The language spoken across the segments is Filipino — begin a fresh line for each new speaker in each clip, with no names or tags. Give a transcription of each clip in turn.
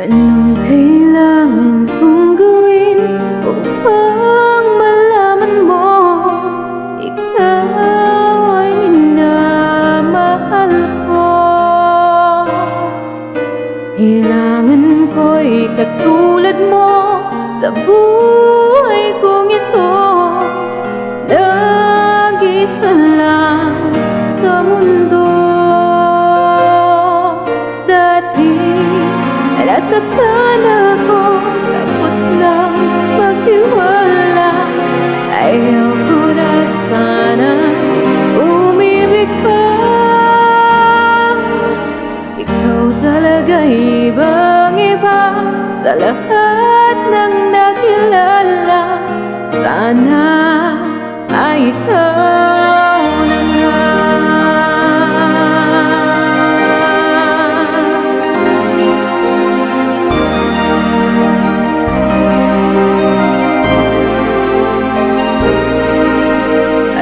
Anong kailangan kong gawin upang malaman mo ikaw ay minamahal ko? Kailangan ko'y katulad mo sa buhay kong ito. Nag-isa lang sa mundo. Nasaktan ako, takot lang magtiwala. Ayaw ko na sana umibig pa. Ikaw talaga ibang iba sa lahat ng nakilala. Sana ay ikaw na nga.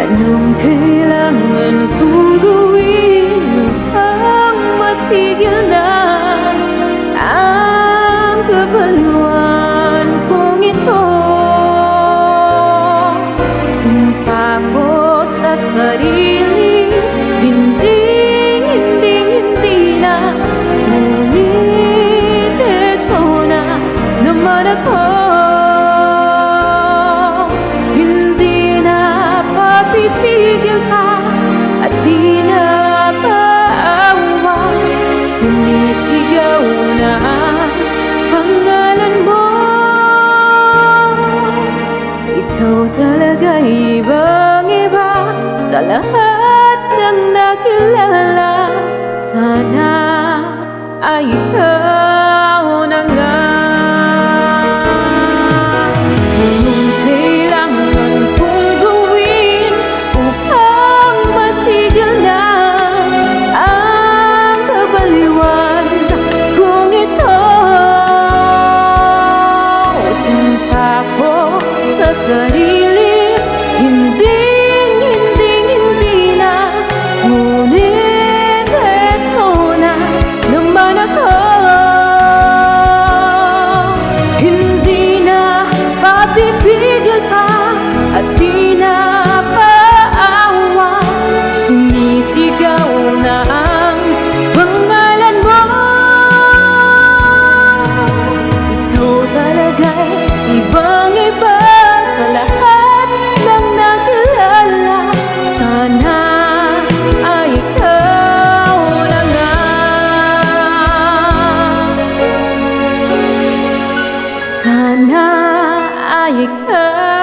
Anong kailangan kong gawin upang matigil na ang kabaliwan kong ito? Sumpa ko sa sarili, hindi na. Ngunit ito na naman ako. Pipigil ka at di na paawa. Sinisigaw na ang pangalan mo. Ikaw talaga ibang iba sa lahat ng nakilala. Sana ay ikaw na nga. Sa sarili, hindi na. Ngunit eto na naman ako. Hindi na papipigil pa at di na paawa. Sinisigaw na ang pangalan mo. Ikaw talaga'y ibang iba sa lahat ng nakilala. Sana ay ikaw na nga. Sana ay ikaw